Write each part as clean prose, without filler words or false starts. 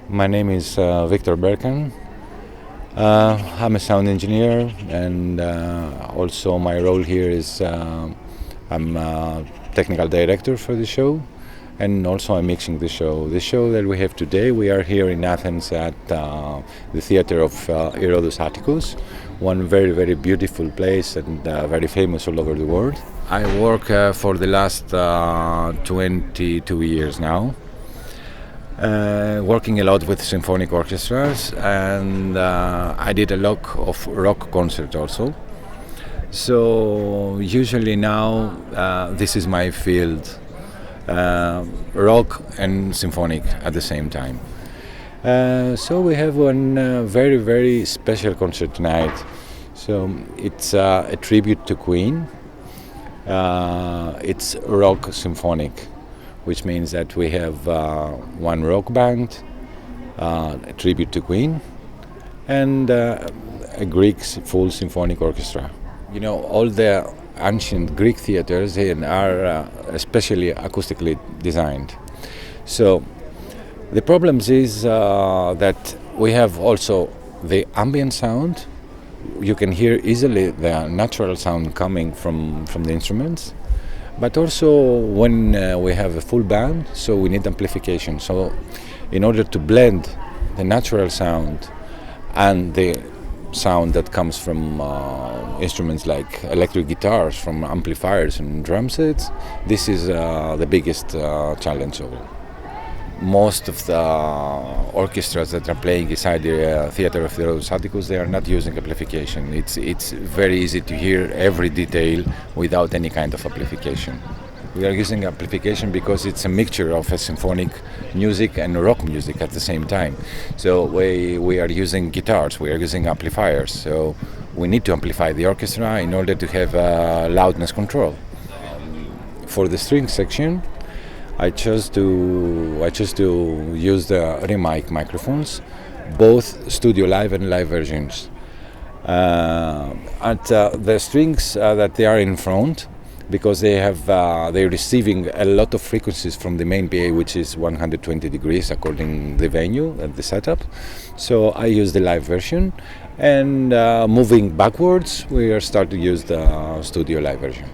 My name is Victor Berkan. I'm a sound engineer, and also my role here is I'm technical director for the show, and also I'm mixing the show. The show that we have today, we are here in Athens at the theater of Herodes Atticus, one very, very beautiful place and very famous all over the world. I work for the last 22 years now. Working a lot with symphonic orchestras, and I did a lot of rock concerts also. So usually now this is my field, rock and symphonic at the same time. So we have one very, very special concert tonight. So it's a tribute to Queen. It's rock symphonic, which means that we have one rock band, a tribute to Queen, and a Greek full symphonic orchestra. You know, all the ancient Greek theaters are especially acoustically designed. So the problem is that we have also the ambient sound. You can hear easily the natural sound coming from the instruments. But also when we have a full band, so we need amplification. So in order to blend the natural sound and the sound that comes from instruments like electric guitars, from amplifiers and drum sets, this is the biggest challenge of it. Most of the orchestras that are playing inside the theater of Herodes Atticus, they are not using amplification. It's very easy to hear every detail without any kind of amplification. We are using amplification because it's a mixture of a symphonic music and rock music at the same time. So we are using guitars, we are using amplifiers. So we need to amplify the orchestra in order to have loudness control. For the string section, I chose to use the REMIC microphones, both studio live and live versions. The strings that they are in front, because they're receiving a lot of frequencies from the main PA, which is 120 degrees according to the venue and the setup. So I use the live version, and moving backwards, we are starting to use the studio live version.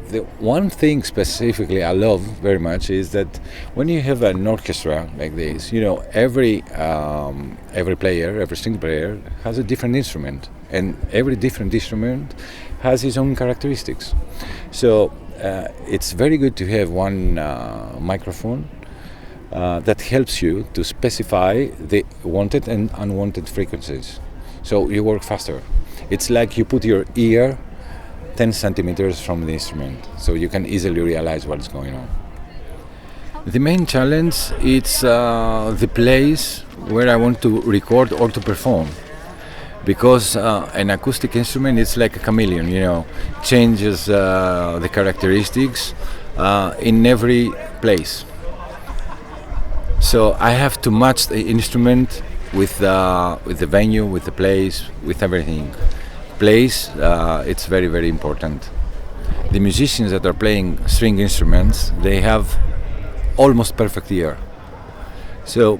The one thing specifically I love very much is that when you have an orchestra like this, you know, every player, every string player has a different instrument, and every different instrument has its own characteristics. So it's very good to have one microphone that helps you to specify the wanted and unwanted frequencies. So you work faster. It's like you put your ear 10 centimeters from the instrument, so you can easily realize what's going on. The main challenge is the place where I want to record or to perform, because an acoustic instrument is like a chameleon, you know, changes the characteristics in every place. So I have to match the instrument with the venue, with the place, with everything. Place, it's very, very important. The musicians that are playing string instruments, they have almost perfect ear. So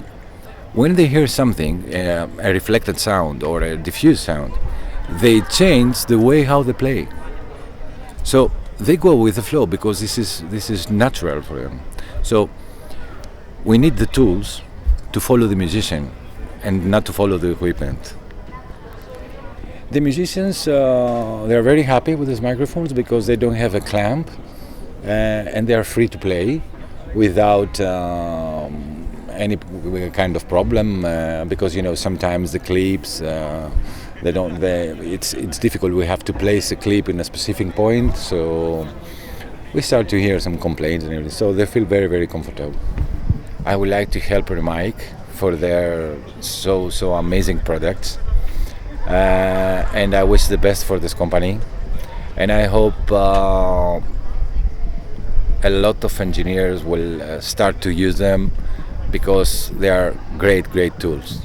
when they hear something, a reflected sound or a diffused sound, they change the way how they play. So they go with the flow because this is natural for them. So we need the tools to follow the musician and not to follow the equipment. The musicians, they're very happy with these microphones because they don't have a clamp and they are free to play without any kind of problem because, you know, sometimes the clips, it's difficult. We have to place a clip in a specific point, so we start to hear some complaints and everything, so they feel very, very comfortable. I would like to help REMIC for their so amazing products. And I wish the best for this company, and I hope a lot of engineers will start to use them because they are great tools.